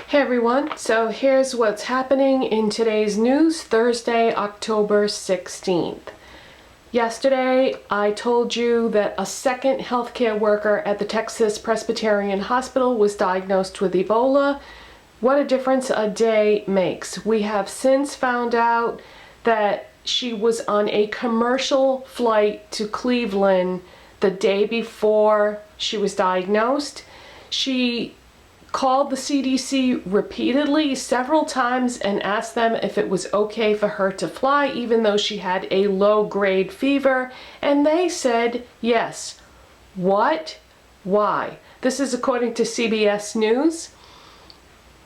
Hey everyone, so here's what's happening in today's news, Thursday, October 16th. Yesterday, I told you that a second healthcare worker at the Texas Presbyterian Hospital was diagnosed with Ebola. What a difference a day makes. We have since found out that she was on a commercial flight to Cleveland the day before she was diagnosed. She called the CDC repeatedly, several times, and asked them if it was okay for her to fly, even though she had a low-grade fever, and they said yes. What? Why? This is according to CBS News.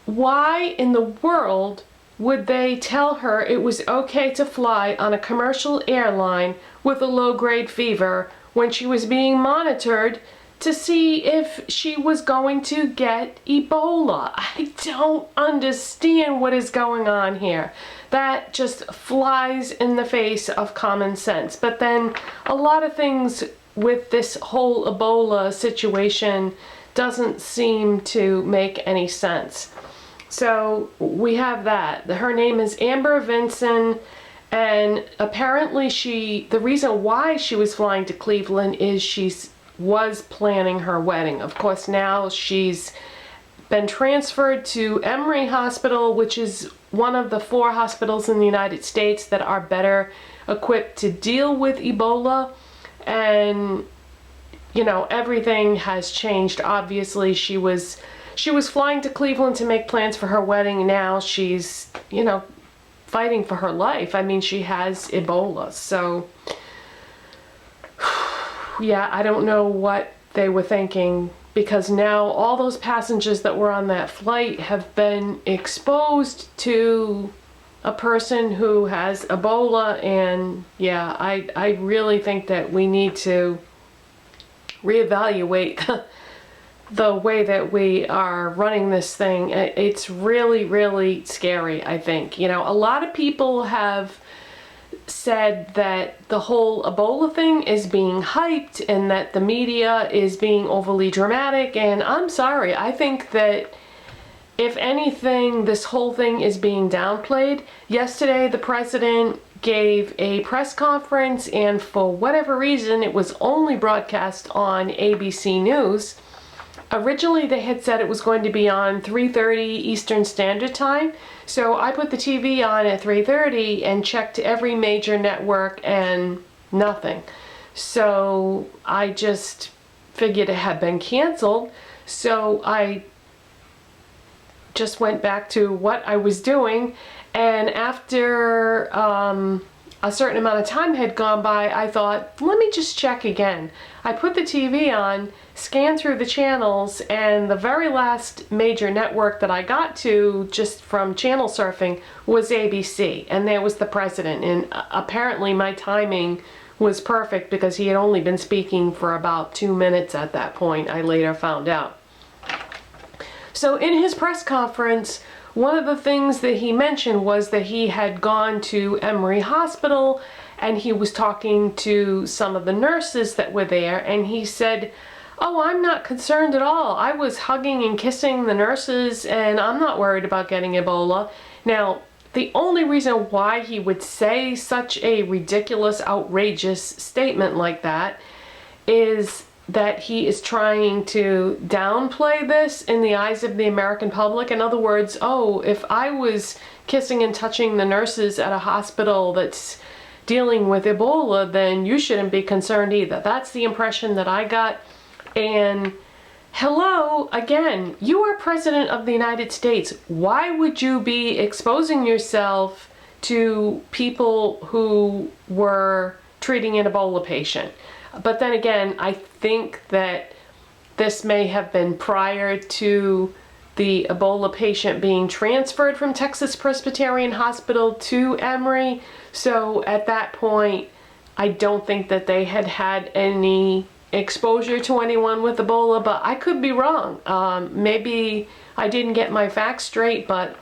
Why in the world would they tell her it was okay to fly on a commercial airline with a low-grade fever when she was being monitored to see if she was going to get Ebola? I don't understand what is going on here. That just flies in the face of common sense. But then a lot of things with this whole Ebola situation doesn't seem to make any sense. So we have that. Her name is Amber Vinson, and apparently the reason why she was flying to Cleveland is she was planning her wedding. Of course, now she's been transferred to Emory Hospital, which is one of the 4 hospitals in the United States that are better equipped to deal with Ebola. And, you know, everything has changed. Obviously, she was flying to Cleveland to make plans for her wedding. Now she's, you know, fighting for her life. I mean, she has Ebola. So yeah, I don't know what they were thinking, because now all those passengers that were on that flight have been exposed to a person who has Ebola. And yeah, I really think that we need to reevaluate the way that we are running this thing. It's really, really scary, I think. You know, a lot of people have said that the whole Ebola thing is being hyped and that the media is being overly dramatic, and I'm sorry, I think that if anything, this whole thing is being downplayed. Yesterday, the president gave a press conference, and for whatever reason, it was only broadcast on ABC News. Originally, they had said it was going to be on 3:30 Eastern Standard Time, so I put the TV on at 3:30 and checked every major network and nothing. So I just figured it had been canceled, so I just went back to what I was doing, and after a certain amount of time had gone by, I thought, let me just check again. I put the TV on, scanned through the channels, and the very last major network that I got to just from channel surfing was ABC, and there was the president, and apparently my timing was perfect because he had only been speaking for about 2 minutes at that point, I later found out. So in his press conference, one of the things that he mentioned was that he had gone to Emory Hospital and he was talking to some of the nurses that were there, and he said, "Oh, I'm not concerned at all. I was hugging and kissing the nurses and I'm not worried about getting Ebola." Now, the only reason why he would say such a ridiculous, outrageous statement like that is that he is trying to downplay this in the eyes of the American public. In other words, oh, if I was kissing and touching the nurses at a hospital that's dealing with Ebola, then you shouldn't be concerned either. That's the impression that I got. And hello, again, you are President of the United States. Why would you be exposing yourself to people who were treating an Ebola patient? But then again, I think that this may have been prior to the Ebola patient being transferred from Texas Presbyterian Hospital to Emory. So at that point, I don't think that they had had any exposure to anyone with Ebola, but I could be wrong. Maybe I didn't get my facts straight, but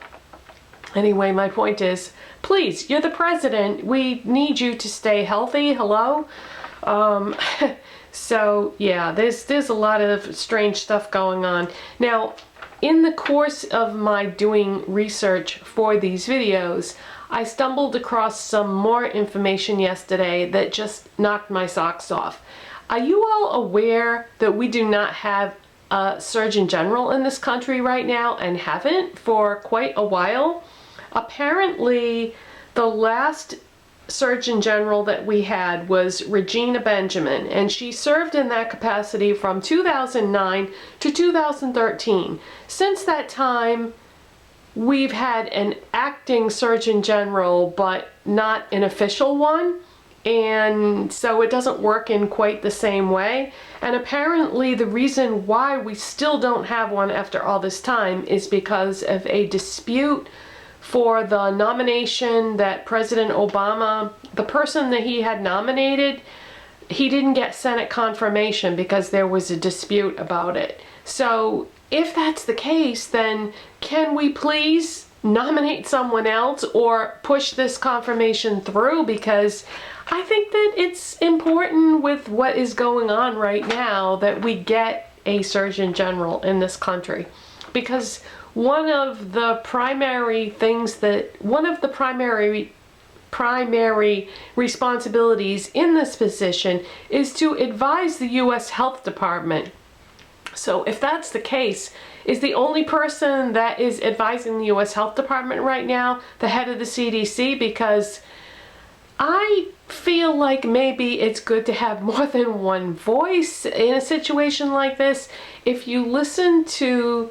anyway, my point is, please, you're the president. We need you to stay healthy. Hello? So yeah, there's a lot of strange stuff going on. Now, in the course of my doing research for these videos, I stumbled across some more information yesterday that just knocked my socks off. Are you all aware that we do not have a Surgeon General in this country right now, and haven't for quite a while? Apparently, the last Surgeon General that we had was Regina Benjamin, and she served in that capacity from 2009 to 2013. Since that time, we've had an acting Surgeon General, but not an official one, and so it doesn't work in quite the same way. And apparently the reason why we still don't have one after all this time is because of a dispute for the nomination that President Obama, the person that he had nominated, he didn't get Senate confirmation because there was a dispute about it. So if that's the case, then can we please nominate someone else or push this confirmation through? Because I think that it's important with what is going on right now that we get a Surgeon General in this country. Because one of the primary responsibilities in this position is to advise the U.S. Health Department. So if that's the case, is the only person that is advising the U.S. Health Department right now the head of the CDC? Because I feel like maybe it's good to have more than one voice in a situation like this. If you listen to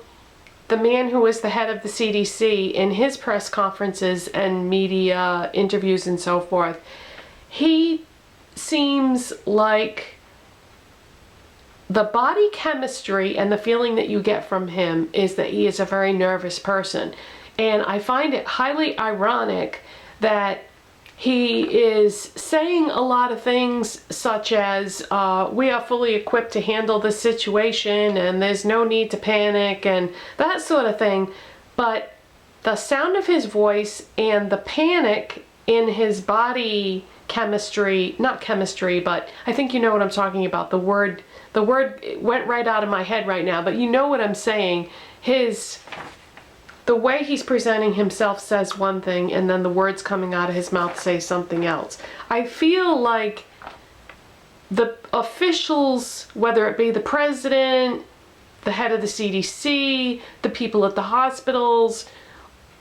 the man who is the head of the CDC in his press conferences and media interviews and so forth, he seems like the body chemistry and the feeling that you get from him is that he is a very nervous person. And I find it highly ironic that he is saying a lot of things such as, we are fully equipped to handle this situation and there's no need to panic and that sort of thing. But the sound of his voice and the panic in his body chemistry, not chemistry, but I think you know what I'm talking about. The word went right out of my head right now, but you know what I'm saying. The way he's presenting himself says one thing, and then the words coming out of his mouth say something else. I feel like the officials, whether it be the president, the head of the CDC, the people at the hospitals,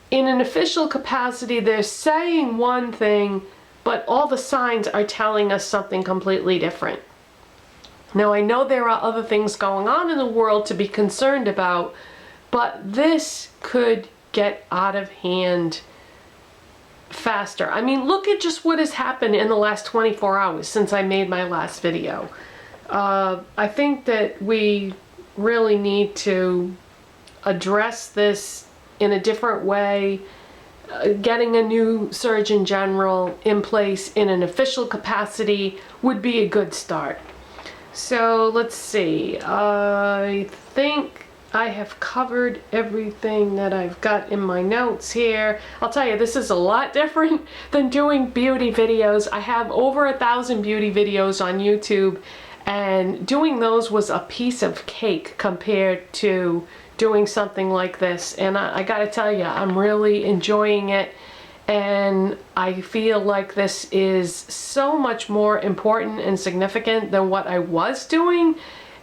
in an official capacity, they're saying one thing, but all the signs are telling us something completely different. Now, I know there are other things going on in the world to be concerned about, but this could get out of hand faster. I mean, look at just what has happened in the last 24 hours since I made my last video. I think that we really need to address this in a different way. Getting a new Surgeon General in place in an official capacity would be a good start. So let's see, I think I have covered everything that I've got in my notes here. I'll tell you, this is a lot different than doing beauty videos. I have over 1,000 beauty videos on YouTube, and doing those was a piece of cake compared to doing something like this. And I gotta tell you, I'm really enjoying it. And I feel like this is so much more important and significant than what I was doing.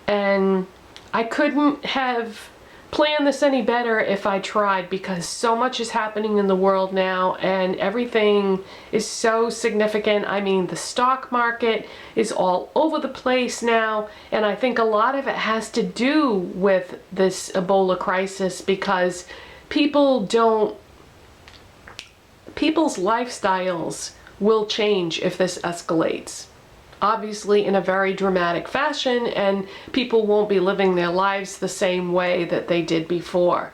And I couldn't have planned this any better if I tried, because so much is happening in the world now and everything is so significant. I mean, the stock market is all over the place now, and I think a lot of it has to do with this Ebola crisis, because people's lifestyles will change if this escalates. Obviously in a very dramatic fashion, and people won't be living their lives the same way that they did before.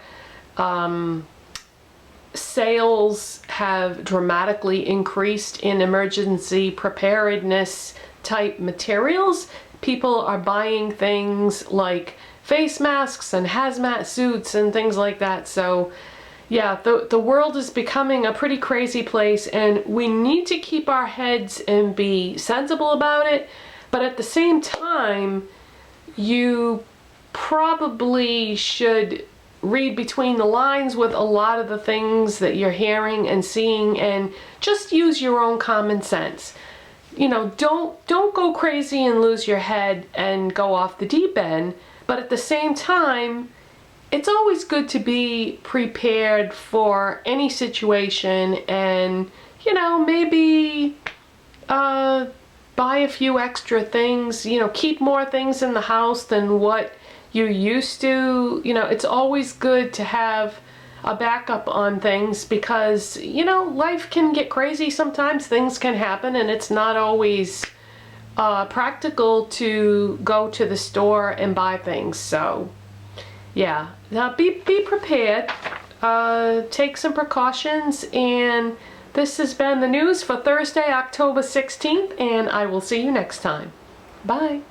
Sales have dramatically increased in emergency preparedness type materials. People are buying things like face masks and hazmat suits and things like that. So yeah, the world is becoming a pretty crazy place, and we need to keep our heads and be sensible about it. But at the same time, you probably should read between the lines with a lot of the things that you're hearing and seeing, and just use your own common sense. You know, don't go crazy and lose your head and go off the deep end, but at the same time, it's always good to be prepared for any situation, and, you know, maybe buy a few extra things, you know, keep more things in the house than what you used to. You know, it's always good to have a backup on things because, you know, life can get crazy sometimes, things can happen, and it's not always practical to go to the store and buy things. So yeah, now be prepared, take some precautions, and this has been the news for Thursday, October 16th, and I will see you next time. Bye.